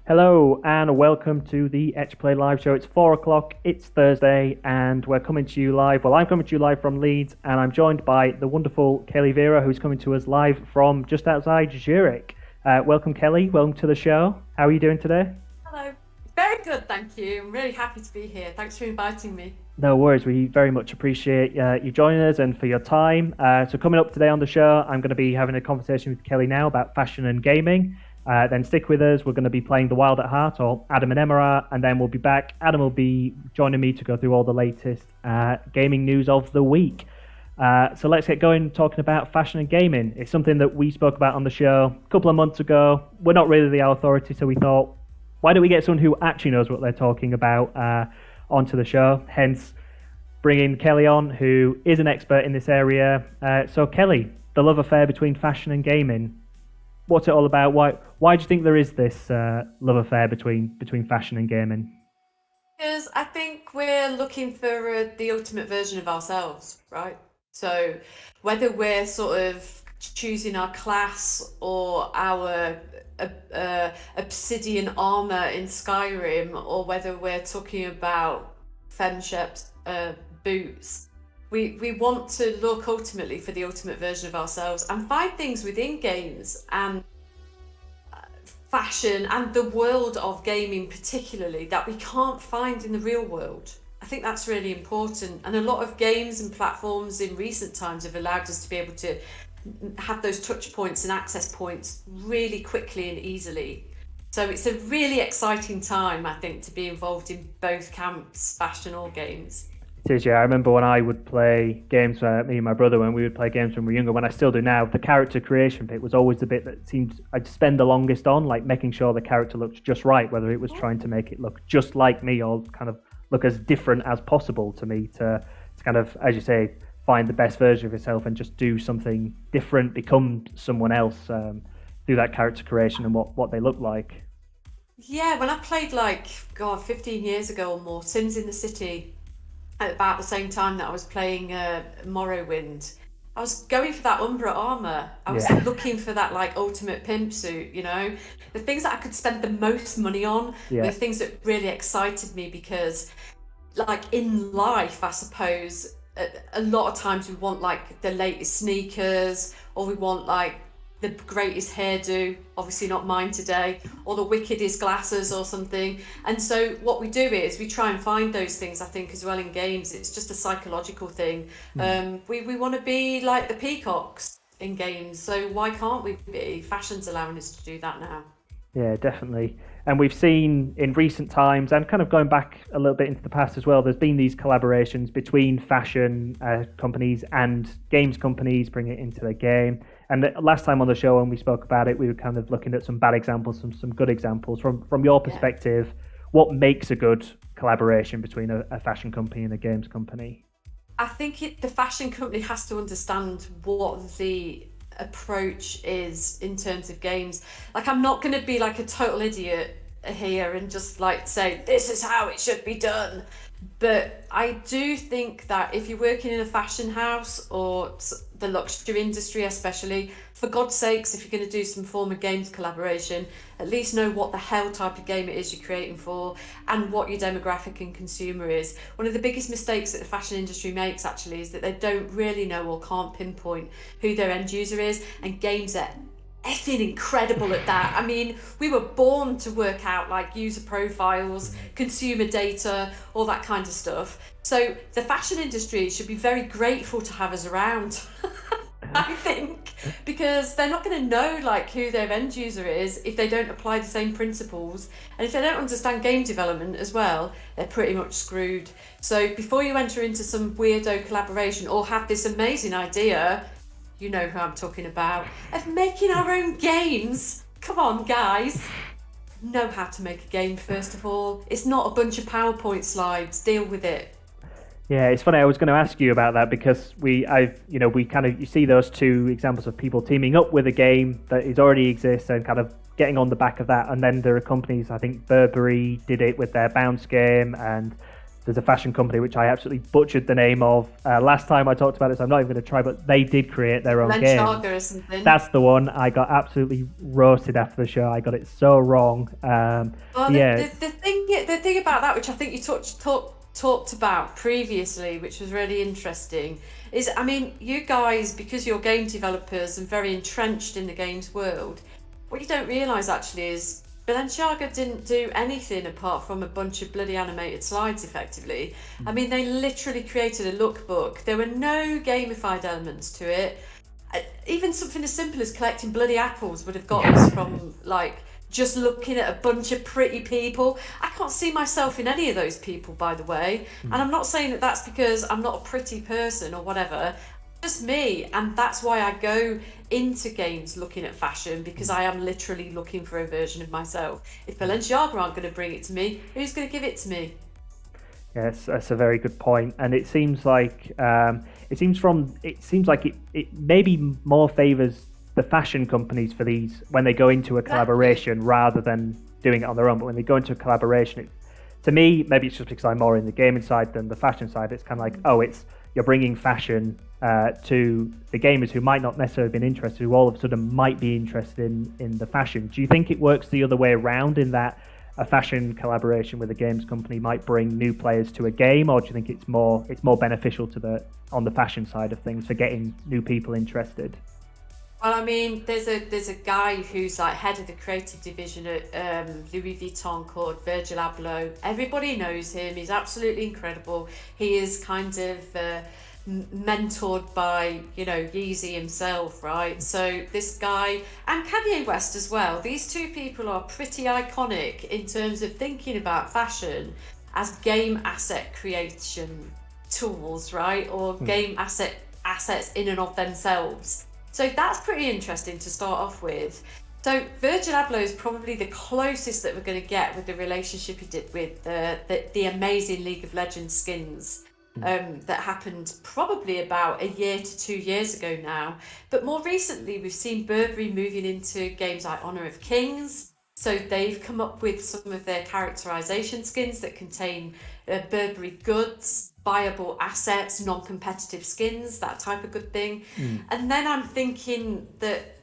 Hello and welcome to the Etch Play live show. It's 4 o'clock, it's Thursday, and we're coming to you live. Well, I'm coming to you live from Leeds, and I'm joined by the wonderful Kelly Vero, who's coming to us live from just outside Zurich. Welcome, Kelly. Welcome to the show. How are you doing today? Hello. Very good, thank you. I'm really happy to be here. Thanks for inviting me. No worries. We very much appreciate you joining us and for your time. So coming up today on the show, I'm going to be having a conversation with Kelly now about fashion and gaming. Then stick with us. We're going to be playing The Wild at Heart, or Adam and Emma are, and then we'll be back. Adam will be joining me to go through all the latest gaming news of the week. So let's get going talking about fashion and gaming. It's something that we spoke about on the show a couple of months ago. We're not really the authority, so we thought, why don't we get someone who actually knows what they're talking about onto the show? Hence, bringing Kelly on, who is an expert in this area. So Kelly, the love affair between fashion and gaming. What's it all about? Why do you think there is this love affair between fashion and gaming? Because I think we're looking for the ultimate version of ourselves, right? So whether we're sort of choosing our class or our obsidian armor in Skyrim, or whether we're talking about femships, boots, we want to look ultimately for the ultimate version of ourselves and find things within games and fashion and the world of gaming particularly that we can't find in the real world. I think that's really important, and a lot of games and platforms in recent times have allowed us to be able to have those touch points and access points really quickly and easily. So it's a really exciting time, I think, to be involved in both camps, fashion or games. It is, yeah. I remember when I would play games, me and my brother, when we would play games when we were younger, when I still do now, the character creation bit was always the bit that seemed I'd spend the longest on, like making sure the character looked just right, whether it was trying to make it look just like me or kind of look as different as possible to me to kind of, as you say, find the best version of yourself and just do something different, become someone else through that character creation and what they look like. Yeah, when I played like, God, 15 years ago or more, Sims in the City, at about the same time that I was playing Morrowind, I was going for that Umbra armor. I was Yeah, looking for that like ultimate pimp suit, you know? The things that I could spend the most money on were yeah. the things that really excited me because, like in life, I suppose, a lot of times we want like the latest sneakers, or we want like the greatest hairdo, obviously not mine today, or the wickedest glasses or something. And so what we do is we try and find those things, I think, as well in games. It's just a psychological thing. Mm. We want to be like the peacocks in games, so why can't we be? Fashion's allowing us to do that now. Yeah, definitely. And we've seen in recent times, and kind of going back a little bit into the past as well, there's been these collaborations between fashion companies and games companies, bring it into the game. And last time on the show, when we spoke about it, we were kind of looking at some bad examples, some good examples. From your Yeah. perspective, what makes a good collaboration between a fashion company and a games company? I think the fashion company has to understand what the approach is in terms of games. Like, I'm not going to be like a total idiot here and just like say, this is how it should be done. But I do think that if you're working in a fashion house or the luxury industry, especially, for God's sakes, if you're going to do some form of games collaboration, at least know what the hell type of game it is you're creating for and what your demographic and consumer is. One of the biggest mistakes that the fashion industry makes actually is that they don't really know or can't pinpoint who their end user is, and games are effing incredible at that. I mean, we were born to work out like user profiles, consumer data, all that kind of stuff. So the fashion industry should be very grateful to have us around. I think, because they're not going to know like who their end user is if they don't apply the same principles, and if they don't understand game development as well, they're pretty much screwed. So before you enter into some weirdo collaboration or have this amazing idea, you know who I'm talking about, of making our own games. Come on, guys. Know how to make a game first of all. It's not a bunch of PowerPoint slides. Deal with it. Yeah, it's funny. I was going to ask you about that because we kind of you see those two examples of people teaming up with a game that is already exists and kind of getting on the back of that, and then there are companies. I think Burberry did it with their Bounce game, and there's a fashion company which I absolutely butchered the name of last time I talked about it, so I'm not even going to try, but they did create their own game. Or something. That's the one. I got absolutely roasted after the show. I got it so wrong. Well, the thing about that, which I think you talked about previously, which was really interesting, is, I mean, you guys, because you're game developers and very entrenched in the games world, what you don't realise actually is Balenciaga didn't do anything apart from a bunch of bloody animated slides, effectively. I mean, they literally created a lookbook. There were no gamified elements to it. Even something as simple as collecting bloody apples would have got us from, like, just looking at a bunch of pretty people. I can't see myself in any of those people, by the way. And I'm not saying that that's because I'm not a pretty person or whatever. Just me, and that's why I go into games looking at fashion, because I am literally looking for a version of myself. If Balenciaga aren't going to bring it to me, who's going to give it to me? Yes, that's a very good point, and it seems like it maybe more favors the fashion companies for these when they go into a collaboration rather than doing it on their own. But when they go into a collaboration, to me, maybe it's just because I'm more in the gaming side than the fashion side. It's kind of like, you're bringing fashion to the gamers who might not necessarily have been interested, who all of a sudden might be interested in the fashion. Do you think it works the other way around, in that a fashion collaboration with a games company might bring new players to a game, or do you think it's more beneficial on the fashion side of things for getting new people interested? Well, I mean, there's a guy who's like head of the creative division at Louis Vuitton called Virgil Abloh. Everybody knows him. He's absolutely incredible. He is kind of mentored by, Yeezy himself, right? So this guy, and Kanye West as well, these two people are pretty iconic in terms of thinking about fashion as game asset creation tools, right? Or game assets in and of themselves. So that's pretty interesting to start off with. So Virgil Abloh is probably the closest that we're going to get with the relationship he did with the amazing League of Legends skins that happened probably about a year to 2 years ago now. But more recently, we've seen Burberry moving into games like Honor of Kings. So they've come up with some of their characterization skins that contain Burberry goods, buyable assets, non-competitive skins, that type of good thing. And then I'm thinking that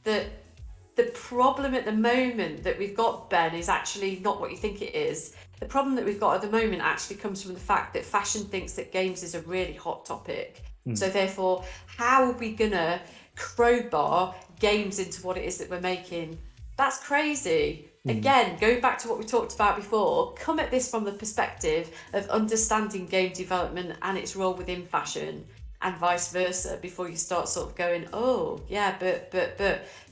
the problem at the moment that we've got, Ben, is actually not what you think it is. The problem that we've got at the moment actually comes from the fact that fashion thinks that games is a really hot topic. So therefore, how are we gonna crowbar games into what it is that we're making? That's crazy. Again, going back to what we talked about before, come at this from the perspective of understanding game development and its role within fashion, and vice versa, before you start sort of going, oh yeah, but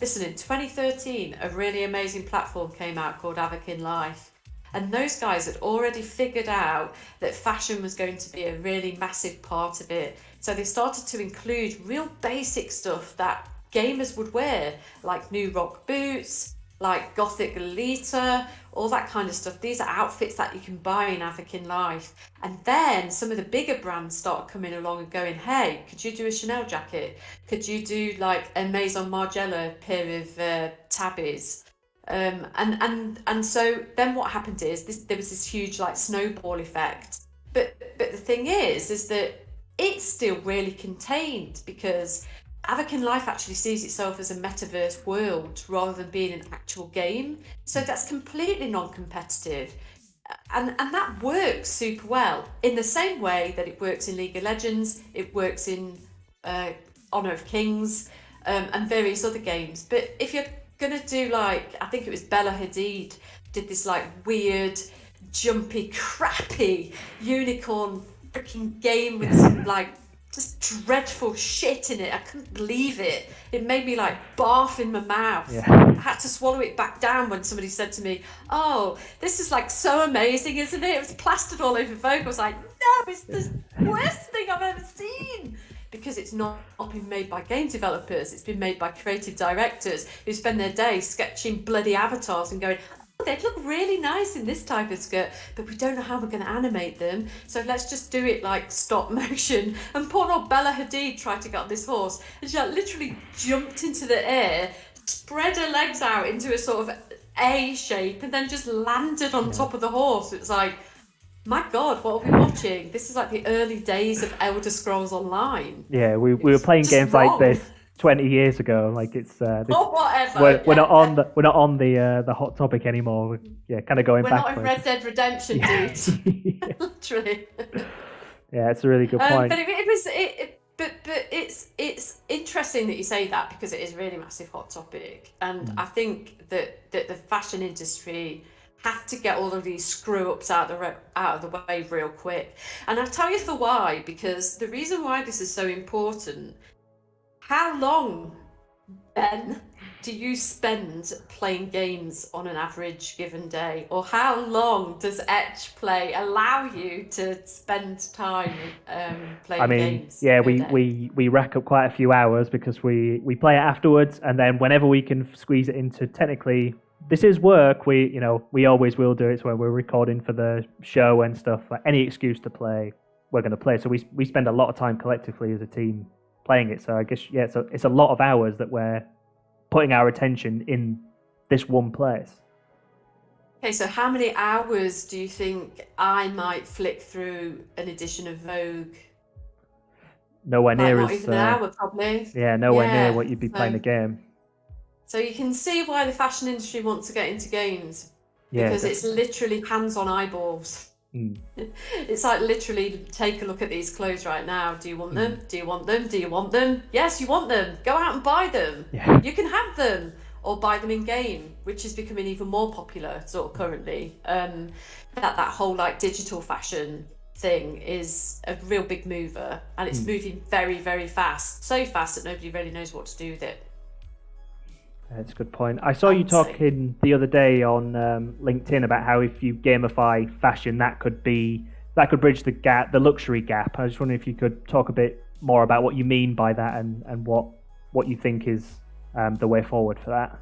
listen, in 2013 a really amazing platform came out called Avakin Life, and those guys had already figured out that fashion was going to be a really massive part of it. So they started to include real basic stuff that gamers would wear, like new rock boots, like gothic Lolita, all that kind of stuff. These are outfits that you can buy in Avakin Life. And then some of the bigger brands start coming along and going, hey, could you do a Chanel jacket? Could you do like a Maison Margiela pair of tabbies? And so then what happened is there was this huge like snowball effect. But the thing is that it's still really contained, because Avakin Life actually sees itself as a metaverse world rather than being an actual game. So that's completely non-competitive. And that works super well. In the same way that it works in League of Legends, it works in Honor of Kings, and various other games. But if you're going to do, like, I think it was Bella Hadid did this like weird, jumpy, crappy unicorn freaking game with some like just dreadful shit in it. I couldn't believe it. It made me like barf in my mouth. Yeah. I had to swallow it back down when somebody said to me, oh, this is like so amazing, isn't it? It was plastered all over Vogue. I was like, no, it's the worst thing I've ever seen. Because it's not been made by game developers. It's been made by creative directors who spend their day sketching bloody avatars and going, they'd look really nice in this type of skirt, but we don't know how we're going to animate them, so let's just do it like stop motion. And poor old Bella Hadid tried to get on this horse, and she like literally jumped into the air, spread her legs out into a sort of A shape, and then just landed on top of the horse. It's like, My God, what are we watching? This is like the early days of Elder Scrolls Online. Yeah, we were It's playing just games like wrong. this 20 years ago. Like it's this. Or whatever. We're not on Yeah. the hot topic anymore. Yeah, kind of going We're not in backwards. Red Dead Redemption, Yeah, dudes. Literally. yeah, it's a really good point. But it was but it's interesting that you say that because it is a really massive hot topic, and Mm. I think that the fashion industry have to get all of these screw ups out of the way real quick. And I'll tell you for why, because the reason why this is so important. How long, Ben, do you spend playing games on an average given day? Or how long does Etch Play allow you to spend time I playing mean, games yeah, per we, day? we, we rack up quite a few hours because we play it afterwards, and then whenever we can squeeze it into technically this is work. We always will do it. So when we're recording for the show and stuff, like any excuse to play, we're going to play. So we spend a lot of time collectively as a team playing it. So I guess yeah, it's a lot of hours that we're putting our attention in this one place. Okay, so how many hours do you think I might flick through an edition of Vogue? Nowhere Like near not as even an hour, probably. yeah, nowhere near Yeah. what you'd be playing a So game. so you can see why the fashion industry wants to get into games Yeah, because it's definitely. literally hands-on eyeballs. Mm. It's like literally take a look at these clothes right now. Do you want Mm. them? Do you want them? Do you want them? Yes, you want them. Go out and buy them. Yeah. You can have them or buy them in game, which is becoming even more popular sort of currently. That whole like digital fashion thing is a real big mover, and it's Mm. moving very, very fast. So fast that nobody really knows what to do with it. That's a good point. I saw I you would say. talking the other day on LinkedIn about how if you gamify fashion, that could bridge the gap, the luxury gap. I was just wondering if you could talk a bit more about what you mean by that and what you think is the way forward for that.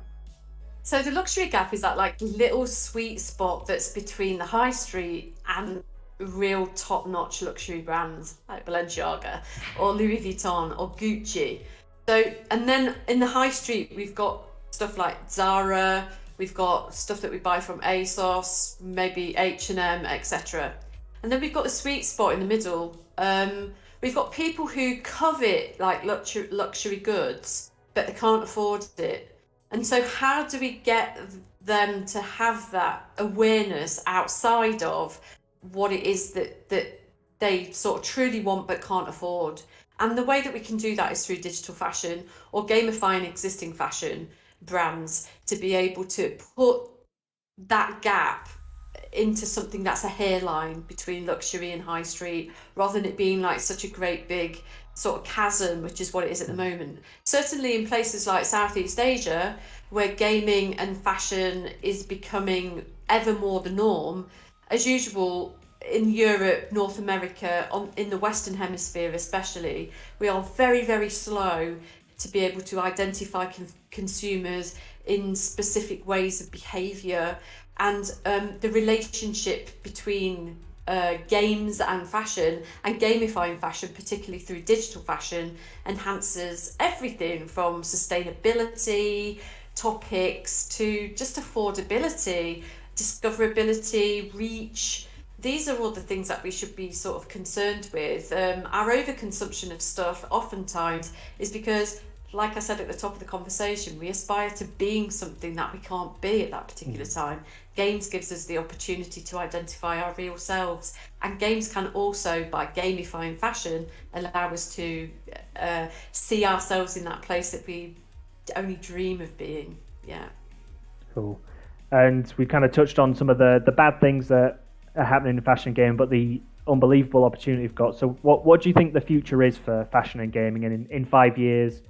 So the luxury gap is that like little sweet spot that's between the high street and real top-notch luxury brands like Balenciaga or Louis Vuitton or Gucci. So and then in the high street we've got stuff like Zara, we've got stuff that we buy from ASOS, maybe H&M, etc. And then we've got the sweet spot in the middle. We've got people who covet like luxury goods, but they can't afford it. And so, how do we get them to have that awareness outside of what it is that they sort of truly want but can't afford? And the way that we can do that is through digital fashion or gamifying existing fashion brands to be able to put that gap into something that's a hairline between luxury and high street rather than it being like such a great big sort of chasm, which is what it is at the moment. Certainly in places like Southeast Asia, where gaming and fashion is becoming ever more the norm, as usual in Europe, North America, in the Western Hemisphere especially, we are very, very slow to be able to identify consumers in specific ways of behaviour, and the relationship between games and fashion and gamifying fashion, particularly through digital fashion, enhances everything from sustainability topics to just affordability, discoverability, reach. These are all the things that we should be sort of concerned with. Our overconsumption of stuff oftentimes is because, like I said at the top of the conversation, we aspire to being something that we can't be at that particular time. Games gives us the opportunity to identify our real selves, and games can also, by gamifying fashion, allow us to see ourselves in that place that we only dream of being. Yeah. Cool. And we kind of touched on some of the bad things that are happening in fashion game, but the unbelievable opportunity we've got. So what do you think the future is for fashion and gaming? And in 5 years,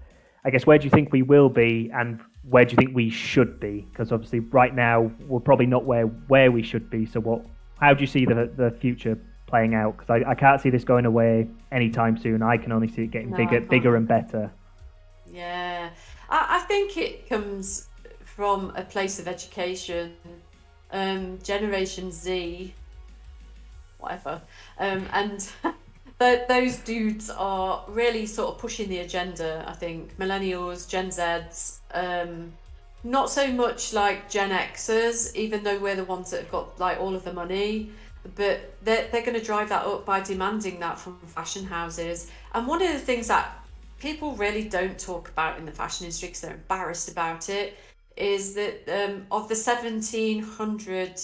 I guess, where do you think we will be and where do you think we should be? Because obviously right now we're probably not where we should be. So how do you see the future playing out? Because I can't see this going away anytime soon. I can only see it getting No, I bigger can't. and better. Yeah. I think it comes from a place of education. Generation Z, whatever. And those dudes are really sort of pushing the agenda, I think. Millennials, Gen Zs, not so much like Gen Xers, even though we're the ones that have got like all of the money. but they're going to drive that up by demanding that from fashion houses. And one of the things that people really don't talk about in the fashion industry because they're embarrassed about it is that of the 1,700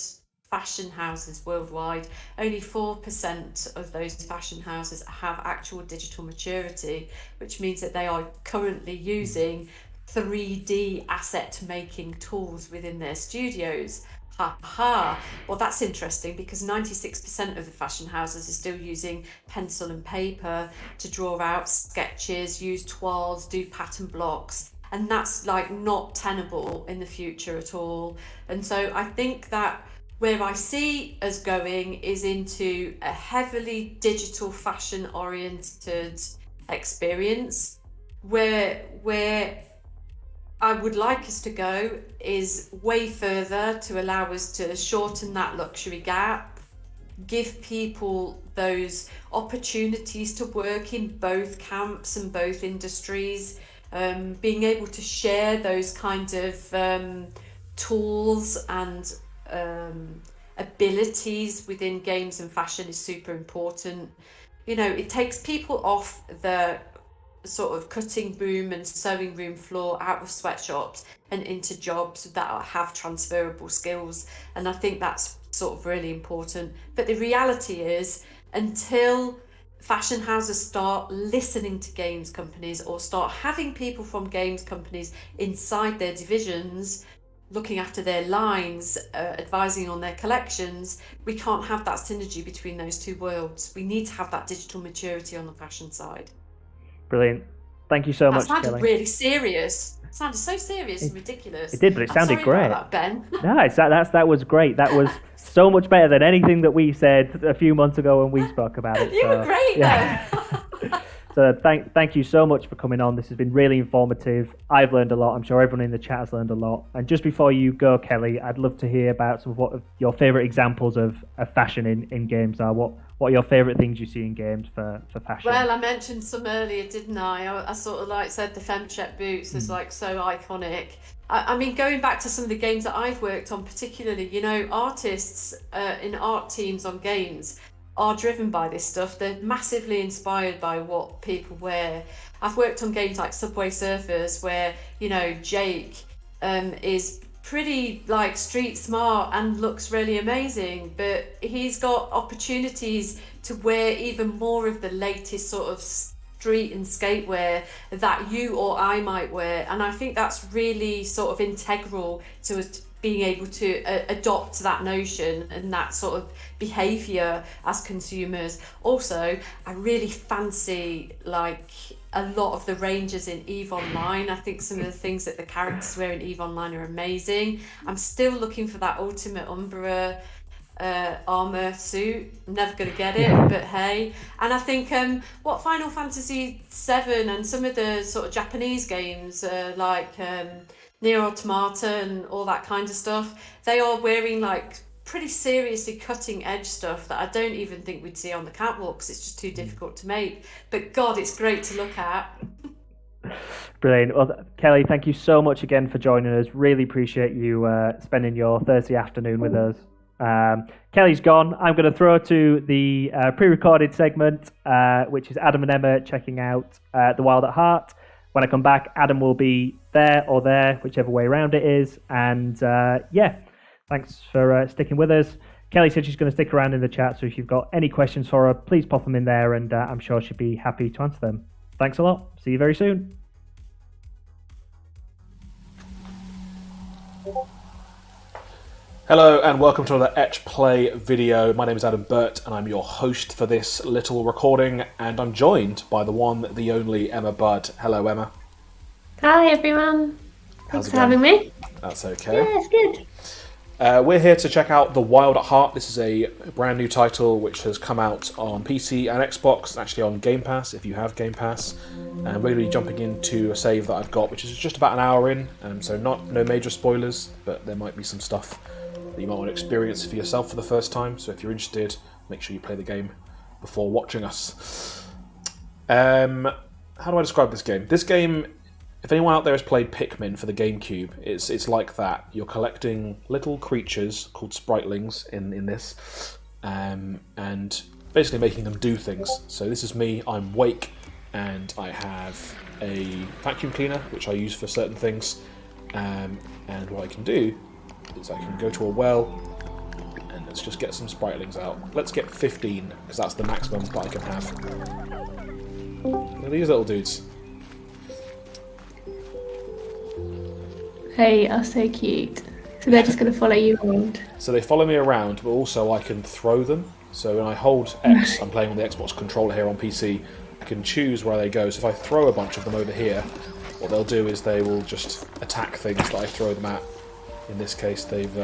fashion houses worldwide, only 4% of those fashion houses have actual digital maturity, which means that they are currently using 3D asset making tools within their studios. Ha ha. Well, that's interesting because 96% of the fashion houses are still using pencil and paper to draw out sketches, use toiles, do pattern blocks. And that's like not tenable in the future at all. And so I think that where I see us going is into a heavily digital fashion oriented experience where I would like us to go is way further to allow us to shorten that luxury gap, give people those opportunities to work in both camps and both industries, being able to share those kind of tools and abilities within games and fashion is super important. You know, it takes people off the sort of cutting room and sewing room floor out of sweatshops and into jobs that have transferable skills, and I think that's sort of really important. But the reality is, until fashion houses start listening to games companies or start having people from games companies inside their divisions looking after their lines, advising on their collections, we can't have that synergy between those two worlds. We need to have that digital maturity on the fashion side. Brilliant. Thank you so much, Kelly. That sounded really serious. It sounded so serious and ridiculous. It did, but it sounded great. About that, Ben. No, that was great. That was so much better than anything that we said a few months ago when we spoke about it. You were great, yeah. So thank you so much for coming on. This has been really informative. I've learned a lot. I'm sure everyone in the chat has learned a lot. And just before you go, Kelly, I'd love to hear about some of what your favourite examples of fashion in games are. What are your favourite things you see in games for fashion? Well, I mentioned some earlier, didn't I? I sort of like said the FemCheck boots is like so iconic. I mean, going back to some of the games that I've worked on, particularly, you know, artists in art teams on games are driven by this stuff. They're massively inspired by what people wear. I've worked on games like Subway Surfers where, you know, Jake is pretty like street smart and looks really amazing, but he's got opportunities to wear even more of the latest sort of street and skatewear that you or I might wear. And I think that's really sort of integral to us being able to adopt that notion and that sort of behaviour as consumers. Also, I really fancy like a lot of the ranges in EVE Online. I think some of the things that the characters wear in EVE Online are amazing. I'm still looking for that Ultimate Umbra armor suit. I'm never going to get it, but hey. And I think what Final Fantasy VII and some of the sort of Japanese games like Nier Automata and all that kind of stuff, they are wearing like pretty seriously cutting edge stuff that I don't even think we'd see on the catwalks. It's just too difficult to make, but God, it's great to look at. Brilliant. Well, Kelly, thank you so much again for joining us. Really appreciate you spending your Thursday afternoon with us. Kelly's gone. I'm going to throw to the pre-recorded segment, which is Adam and Emma checking out The Wild at Heart. When I come back, Adam will be there or there, whichever way around it is. And yeah, thanks for sticking with us. Kelly said she's going to stick around in the chat, so if you've got any questions for her, please pop them in there, and I'm sure she'll be happy to answer them. Thanks a lot. See you very soon. Hello and welcome to another Etch Play video. My name is Adam Burt and I'm your host for this little recording, and I'm joined by the one, the only Emma Budd. Hello, Emma. Hi, everyone. Thanks for having me. That's okay. Yeah, it's good. We're here to check out The Wild at Heart. This is a brand new title which has come out on PC and Xbox, actually on Game Pass if you have Game Pass. And we're going to be jumping into a save that I've got, which is just about an hour in, so no major spoilers, but there might be some stuff that you might want to experience for yourself for the first time. So if you're interested, make sure you play the game before watching us. How do I describe this game? This game, if anyone out there has played Pikmin for the GameCube, it's like that. You're collecting little creatures called Spritelings in this, and basically making them do things. So this is me, I'm Wake, and I have a vacuum cleaner which I use for certain things, and what I can do is I can go to a well, and let's just get some Spritelings out. Let's get 15, because that's the maximum that I can have. Look at these little dudes. They are so cute. So they're just going to follow you around. So they follow me around, but also I can throw them. So when I hold X, I'm playing on the Xbox controller here on PC, I can choose where they go. So if I throw a bunch of them over here, what they'll do is they will just attack things that I throw them at. In this case, they've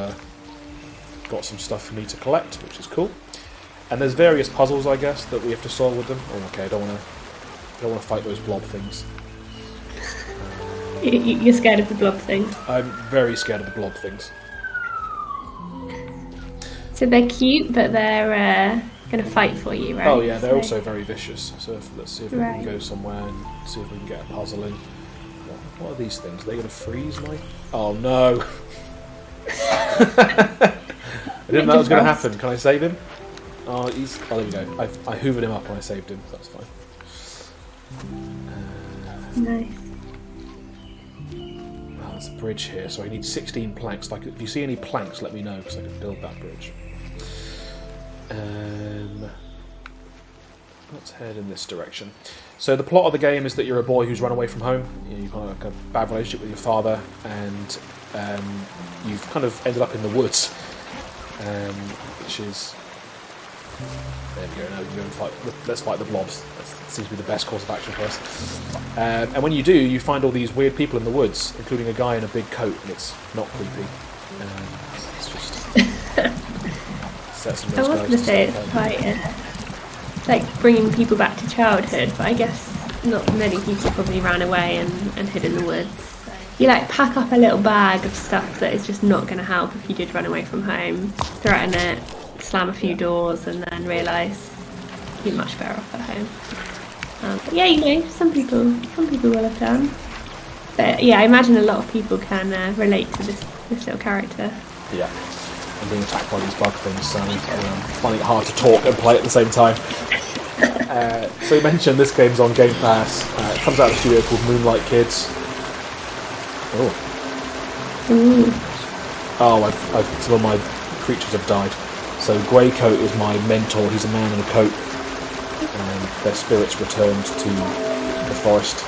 got some stuff for me to collect, which is cool. And there's various puzzles, I guess, that we have to solve with them. Oh, okay, I don't want to fight those blob things. You're scared of the blob things? I'm very scared of the blob things. So they're cute, but they're going to fight for you, right? Oh yeah, they're also very vicious. So let's see if we can Right. go somewhere and see if we can get a puzzle in. What are these things? Are they going to freeze my... Oh no! I didn't know that was going to happen. Can I save him? Oh, there we go. I hoovered him up and I saved him. So that's fine. Nice. There's a bridge here, so I need 16 planks. Like, if you see any planks, let me know, because I can build that bridge. Let's head in this direction. So the plot of the game is that you're a boy who's run away from home. You've got like a bad relationship with your father, and you've kind of ended up in the woods, which is... There we go, now we can go and fight. Let's fight the blobs. That seems to be the best course of action for us. And when you do, you find all these weird people in the woods, including a guy in a big coat, and it's not creepy. It's just... sets I was going to say it's quite like bringing people back to childhood, but I guess not many people probably ran away and hid in the woods. You like pack up a little bag of stuff that is just not going to help if you did run away from home, threaten it, slam a few doors, and then realise you're much better off at home. But yeah, some people will have done. But yeah, I imagine a lot of people can relate to this little character. Yeah, and being attacked by these bug things, so finding it hard to talk and play at the same time. So you mentioned this game's on Game Pass. It comes out of a studio called Moonlight Kids. Some of my creatures have died. So Greycoat is my mentor. He's a man in a coat, and their spirits returned to the forest.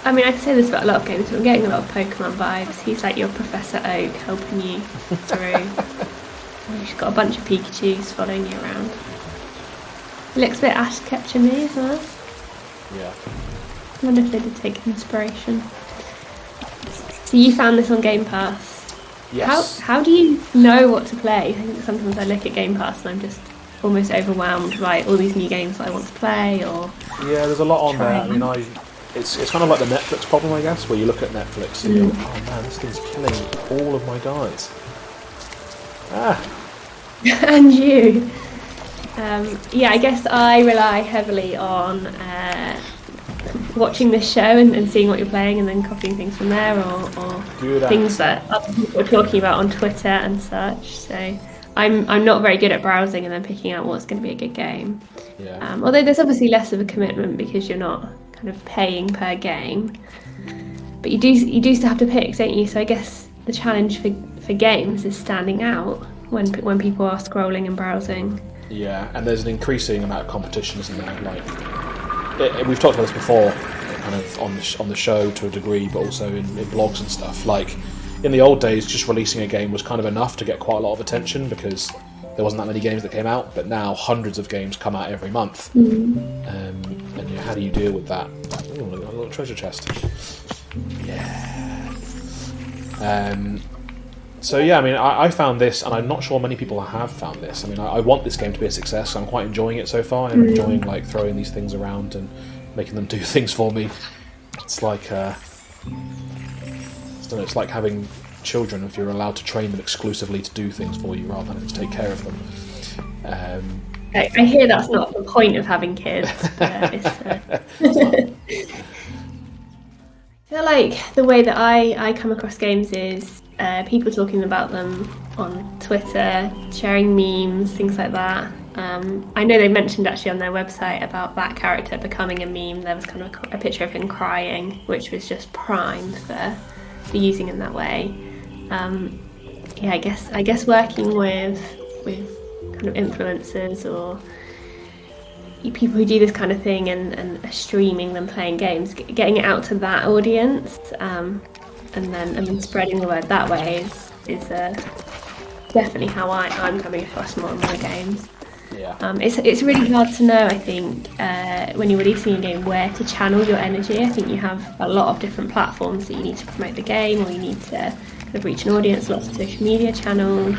I mean, I can say this about a lot of games, but I'm getting a lot of Pokemon vibes. He's like your Professor Oak helping you through. He's got a bunch of Pikachus following you around. He looks a bit Ash Ketchum-y as well. Yeah. I wonder if they did take inspiration. So you found this on Game Pass. Yes. How do you know what to play? I think sometimes I look at Game Pass and I'm just almost overwhelmed by all these new games that I want to play. Or yeah, there's a lot on there. I mean, it's kind of like the Netflix problem, I guess, where you look at Netflix and you go, oh man, this thing's killing all of my guys. And you. Yeah, I guess I rely heavily on watching this show and seeing what you're playing and then copying things from there, or things that other people are talking about on Twitter and such. So I'm not very good at browsing and then picking out what's going to be a good game. Yeah. Although there's obviously less of a commitment because you're not kind of paying per game, but you do still have to pick, don't you? So I guess the challenge for games is standing out when people are scrolling and browsing. Yeah, and there's an increasing amount of competition, isn't there? Like, we've talked about this before, kind of on the show to a degree, but also in blogs and stuff. Like, in the old days, just releasing a game was kind of enough to get quite a lot of attention because there wasn't that many games that came out. But now, hundreds of games come out every month. And how do you deal with that? Oh, look at a little treasure chest. Yeah. So yeah, I mean, I found this, and I'm not sure many people have found this. I mean, I want this game to be a success. I'm quite enjoying it so far. I'm enjoying like throwing these things around and making them do things for me. It's like I don't know, it's like having children if you're allowed to train them exclusively to do things for you rather than to take care of them. I hear that's not the point of having kids. I feel like the way that I come across games is people talking about them on Twitter, sharing memes, things like that. I know they mentioned actually on their website about that character becoming a meme. There was kind of a picture of him crying, which was just primed for using in that way. Yeah, I guess working with kind of influencers or people who do this kind of thing and are streaming them playing games, getting it out to that audience, and then spreading the word that way is definitely how I'm coming across more and more games. Yeah. It's really hard to know, I think, when you're releasing a game, where to channel your energy. I think you have a lot of different platforms that you need to promote the game, or you need to kind of reach an audience, lots of social media channels.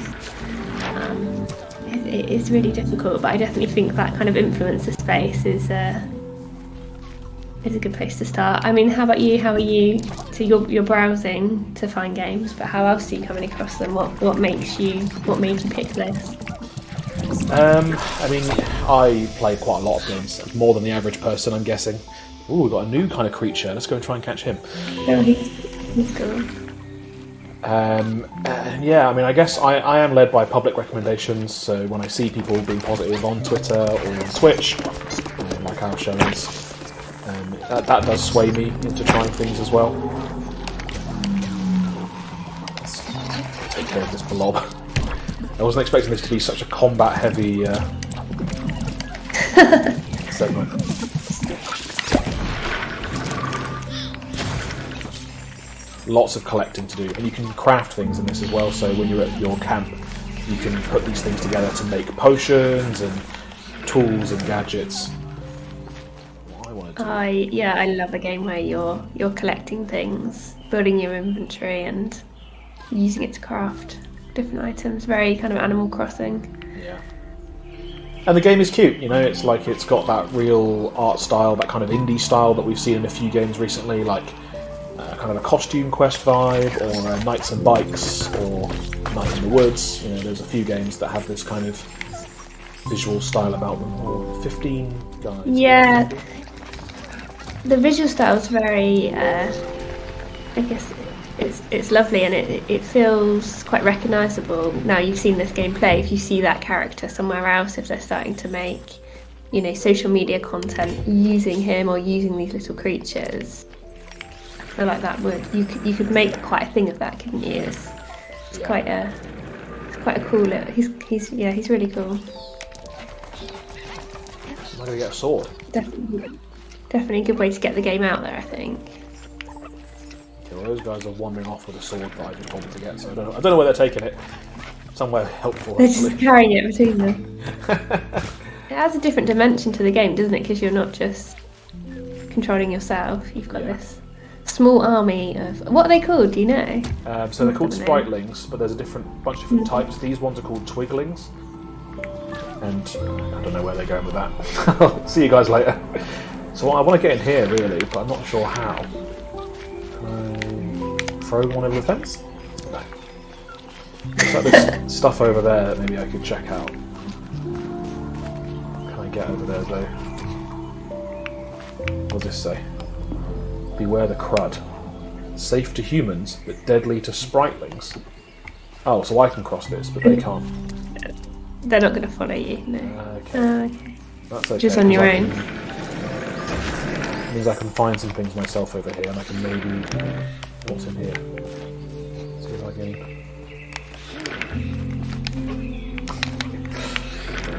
It's really difficult, but I definitely think that kind of influencer space is a good place to start. I mean, how about you? How are you? So you're browsing to find games, but how else are you coming across them? What made you pick this? I mean, I play quite a lot of games, more than the average person, I'm guessing. Ooh, we've got a new kind of creature. Let's go and try and catch him. Oh, he's gone. Yeah, I mean, I guess I am led by public recommendations, so when I see people being positive on Twitter or on Twitch, like our show is, that does sway me into trying things as well. Let's take care of this blob. I wasn't expecting this to be such a combat-heavy segment. Lots of collecting to do, and you can craft things in this as well, so when you're at your camp you can put these things together to make potions and tools and gadgets. I love a game where you're collecting things, building your inventory and using it to craft different items. Very kind of Animal Crossing. Yeah. And the game is cute, you know, it's like it's got that real art style, that kind of indie style that we've seen in a few games recently, like kind of a costume quest vibe, or Knights and Bikes, or Night in the Woods. You know, there's a few games that have this kind of visual style about them. Or 15 guys. Yeah, the visual style is very, I guess it's lovely, and it feels quite recognisable. Now you've seen this game play, if you see that character somewhere else, if they're starting to make, you know, social media content using him or using these little creatures, I feel like that you could make quite a thing of that, couldn't you? It's quite a cool little. He's really cool. Am I gonna get a sword? Definitely a good way to get the game out there, I think. Okay, well, those guys are wandering off with a sword that I just wanted to get, so I don't know where they're taking it. Somewhere helpful. They're just carrying it between them. It adds a different dimension to the game, doesn't it? Because you're not just controlling yourself. You've got this small army of... What are they called? Do you know? So they're called Spritelings, but there's a bunch of different types. These ones are called Twiglings. And I don't know where they're going with that. I'll see you guys later. So I want to get in here, really, but I'm not sure how. Can I throw one over the fence? No. There's like this stuff over there that maybe I could check out. Can I get over there, though? What does this say? Beware the crud. Safe to humans, but deadly to Spritelings. Oh, so I can cross this, but they can't. They're not going to follow you, no. Okay. That's okay. Just on your own. Means I can find some things myself over here, and I can maybe... What's in here? See if I can...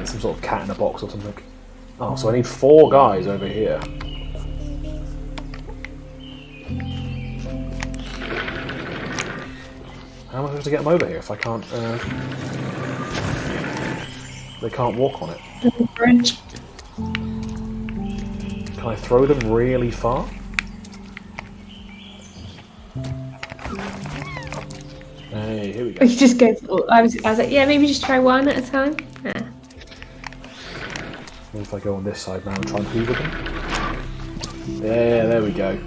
Some sort of cat in a box or something. Oh, so I need 4 guys over here. How am I supposed to get them over here if I can't... They can't walk on it. Can I throw them really far? Hey, here we go. You just go for... I was like, yeah, maybe just try one at a time. Yeah. What if I go on this side now and try and hoover them? Yeah, there we go.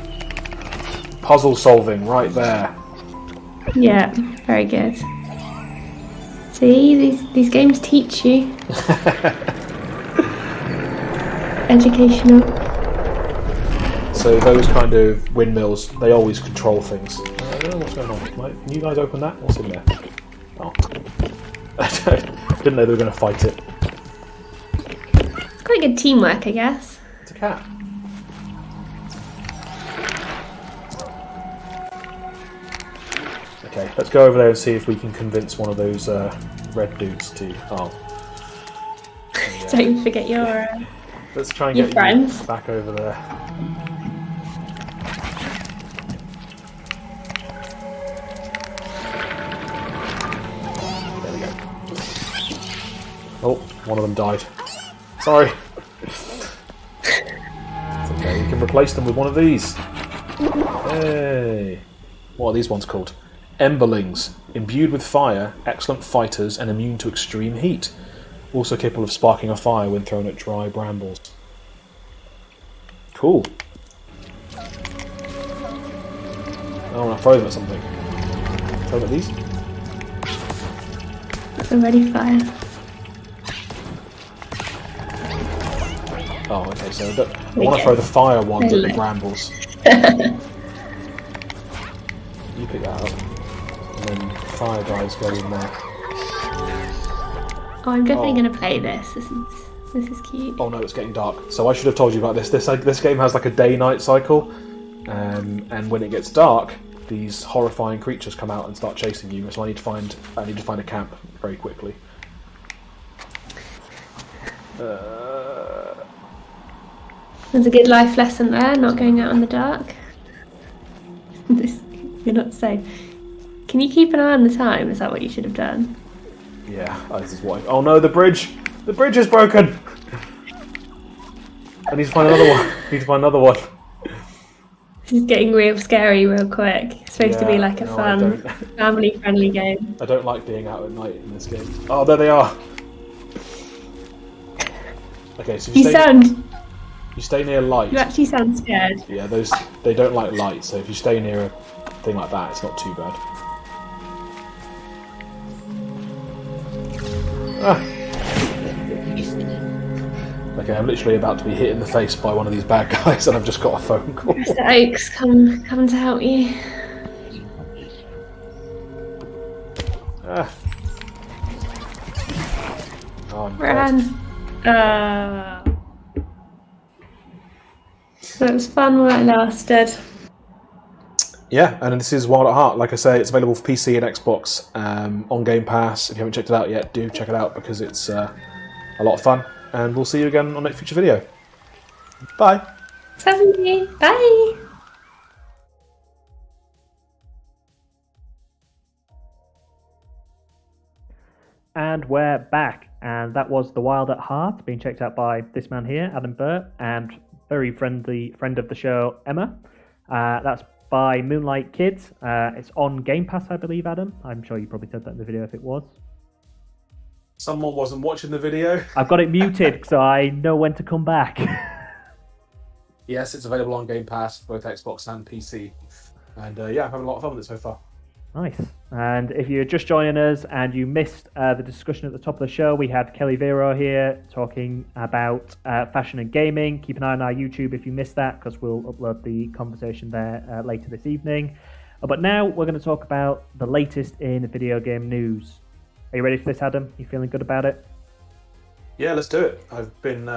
Puzzle solving right there. Yeah, very good. See, these games teach you. Educational. So those kind of windmills, they always control things. I don't know what's going on. Can you guys open that? What's in there? Oh. I didn't know they were going to fight it. It's quite good teamwork, I guess. It's a cat. Okay, let's go over there and see if we can convince one of those red dudes to... Oh. Yeah. Don't forget your Let's try and your get friends you back over there. There we go. Oh, one of them died. Sorry. It's okay, we can replace them with one of these. Hey. What are these ones called? Emberlings. Imbued with fire, excellent fighters, and immune to extreme heat. Also capable of sparking a fire when thrown at dry brambles. Cool. I want to throw them at something. Throw them at these? It's already fire. Oh, okay, so I want to throw the fire ones at the brambles. You pick that up. And then fire guys go in there. Oh, I'm definitely going to play this. This is cute. Oh no, it's getting dark. So I should have told you about this. This game has like a day-night cycle, and when it gets dark, these horrifying creatures come out and start chasing you. So I need to find a camp very quickly. There's a good life lesson there, not going out in the dark. You're not safe. Can you keep an eye on the time? Is that what you should have done? Yeah, this is what. Oh no, the bridge! The bridge is broken. I need to find another one. This is getting real scary real quick. It's supposed to be like a fun, family-friendly game. I don't like being out at night in this game. Oh, there they are. Okay, so you stay near light. You actually sound scared. Yeah, they don't like light, so if you stay near a thing like that, it's not too bad. Ah. Okay, I'm literally about to be hit in the face by one of these bad guys, and I've just got a phone call. Mr. Oaks, come to help you. Ah. Oh, I'm Run. That was fun while it lasted. Yeah, and this is Wild at Heart. Like I say, it's available for PC and Xbox on Game Pass. If you haven't checked it out yet, do check it out because it's a lot of fun. And we'll see you again on next future video. Bye. Bye. And we're back, and that was The Wild at Heart, being checked out by this man here, Adam Burt, and very friendly friend of the show, Emma. That's by Moonlight Kids. It's on Game Pass, I believe, Adam. I'm sure you probably said that in the video if it was. Someone wasn't watching the video. I've got it muted, so I know when to come back. Yes, it's available on Game Pass, both Xbox and PC. And yeah, I'm having a lot of fun with it so far. Nice. And if you're just joining us and you missed the discussion at the top of the show, we had Kelly Vero here talking about fashion and gaming. Keep an eye on our YouTube if you missed that, because we'll upload the conversation there later this evening. But now we're going to talk about the latest in video game news. Are you ready for this, Adam? You feeling good about it? Yeah, let's do it. I've been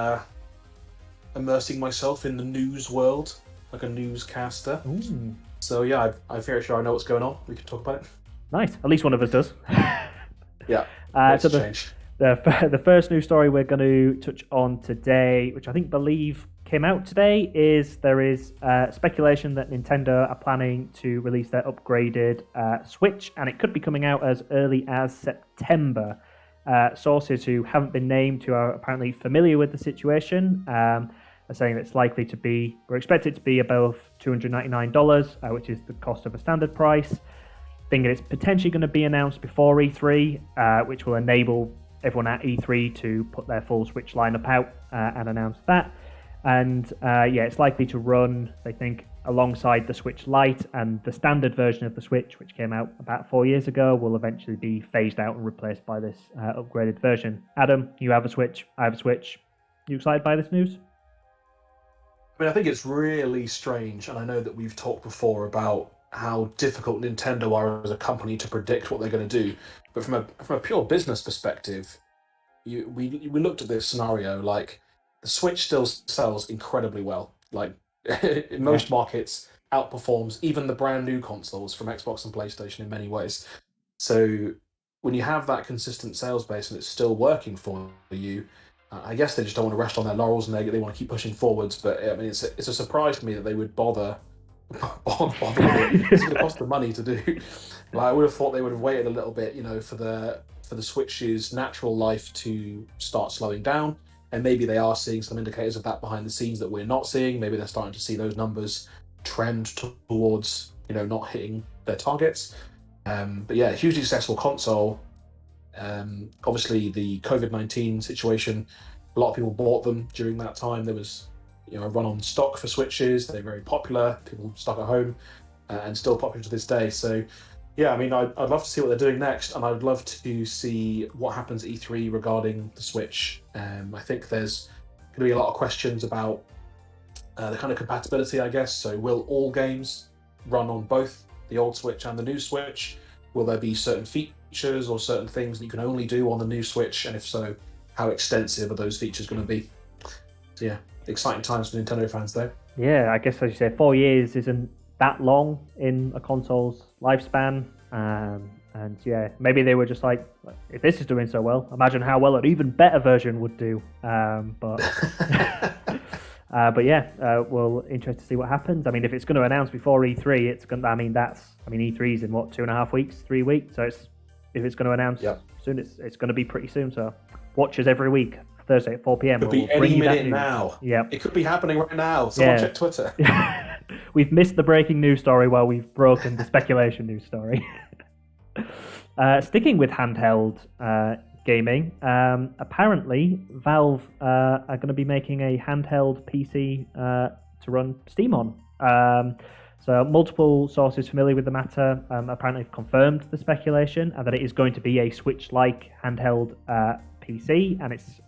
immersing myself in the news world, like a newscaster. Ooh. So yeah, I'm very sure I know what's going on. We can talk about it. Nice. At least one of us does. Yeah. So the first news story we're going to touch on today, which I believe came out today, is there is speculation that Nintendo are planning to release their upgraded Switch, and it could be coming out as early as September. Sources who haven't been named, who are apparently familiar with the situation, are saying that it's likely to be, or expected to be, above $299, which is the cost of a standard price. Thinking it's potentially going to be announced before E3, which will enable everyone at E3 to put their full Switch lineup out and announce that. And yeah, it's likely to run, they think, alongside the Switch Lite, and the standard version of the Switch, which came out about 4 years ago, will eventually be phased out and replaced by this upgraded version. Adam, you have a Switch, I have a Switch. You excited by this news? I mean, I think it's really strange, and I know that we've talked before about how difficult Nintendo are as a company to predict what they're going to do. But from a pure business perspective, we looked at this scenario, like the Switch still sells incredibly well. Like in most markets, outperforms even the brand new consoles from Xbox and PlayStation in many ways. So when you have that consistent sales base and it's still working for you, I guess they just don't want to rest on their laurels and they want to keep pushing forwards. But I mean, it's a surprise to me that they would bother with it. It's going to cost them money to do. Like, I would have thought they would have waited a little bit, for the Switch's natural life to start slowing down. And maybe they are seeing some indicators of that behind the scenes that we're not seeing. Maybe they're starting to see those numbers trend towards, not hitting their targets. But yeah, hugely successful console. Obviously, the COVID-19 situation, a lot of people bought them during that time. There was, a run on stock for Switches. They're very popular. People stuck at home, and still popular to this day. So, yeah, I mean, I'd love to see what they're doing next, and I'd love to see what happens at E3 regarding the Switch. I think there's going to be a lot of questions about the kind of compatibility, I guess. So, will all games run on both the old Switch and the new Switch? Will there be certain features or certain things that you can only do on the new Switch? And if so, how extensive are those features going to be? So yeah, exciting times for Nintendo fans though. Yeah, I guess as you say, 4 years isn't that long in a console's lifespan. And yeah, maybe they were just like, if this is doing so well, imagine how well an even better version would do. But yeah, we'll interested to see what happens. I mean, if it's going to announce before E3, it's going. E3's in what, 2.5 weeks, 3 weeks. So if it's going to announce soon, it's going to be pretty soon. So watch us every week, Thursday at 4 p.m. It could be any minute now. Yeah, it could be happening right now. Someone check Twitter. We've missed the breaking news story while we've broken the speculation news story. Sticking with handheld gaming, apparently Valve are going to be making a handheld PC to run Steam on. So multiple sources familiar with the matter apparently have confirmed the speculation and that it is going to be a Switch-like handheld PC, and it's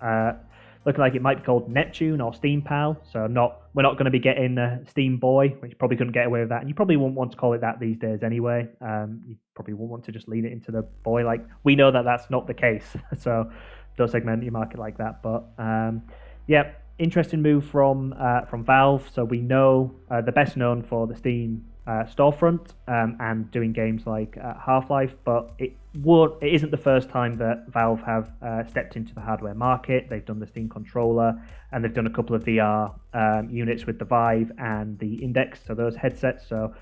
looking like it might be called Neptune or Steam Pal. So we're not going to be getting Steam Boy, which you probably couldn't get away with that, and you probably wouldn't want to call it that these days anyway. You probably won't want to just lean it into the Boy. Like, we know that that's not the case, so don't segment your market like that. But yeah, interesting move from Valve. So we know they're best known for the Steam storefront and doing games like Half-Life, but it isn't the first time that Valve have stepped into the hardware market. They've done the Steam controller, and they've done a couple of VR units with the Vive and the Index, so those headsets. So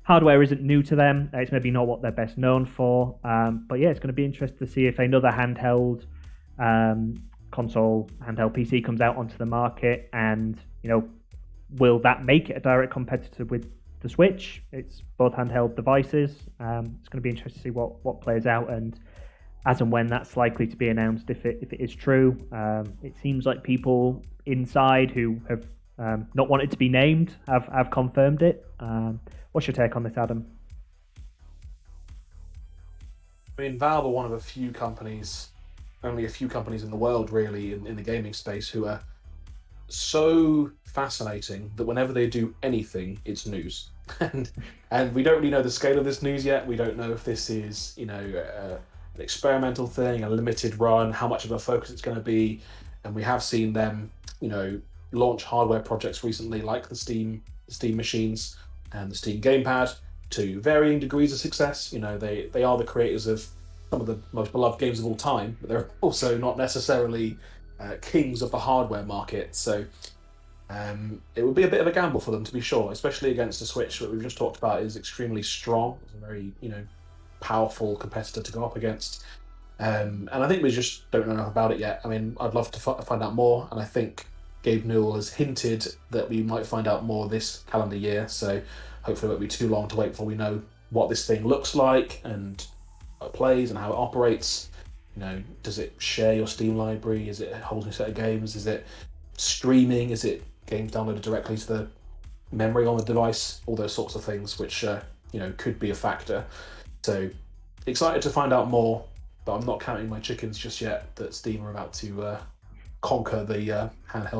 hardware isn't new to them. It's maybe not what they're best known for, but yeah, it's going to be interesting to see if another handheld console, handheld PC comes out onto the market, and will that make it a direct competitor with the Switch? It's both handheld devices. It's going to be interesting to see what plays out, and as and when that's likely to be announced, if it is true. It seems like people inside who have not wanted to be named have confirmed it. What's your take on this, Adam? I mean, Valve are one of only a few companies in the world really in the gaming space who are so fascinating that whenever they do anything, it's news. and we don't really know the scale of this news yet. We don't know if this is an experimental thing, a limited run, how much of a focus it's going to be. And we have seen them launch hardware projects recently, like the Steam machines and the Steam gamepad, to varying degrees of success. They are the creators of some of the most beloved games of all time, but they're also not necessarily kings of the hardware market. So it would be a bit of a gamble for them, to be sure, especially against a Switch that we've just talked about is extremely strong. It's a very powerful competitor to go up against, and I think we just don't know enough about it yet. I mean, I'd love to find out more, and I think Gabe Newell has hinted that we might find out more this calendar year, so hopefully it won't be too long to wait before we know what this thing looks like and how it plays and how it operates. Does it share your Steam library? Is it a whole new set of games? Is it streaming? Is it games downloaded directly to the memory on the device? All those sorts of things, which could be a factor. So excited to find out more, but I'm not counting my chickens just yet that Steam are about to conquer the handheld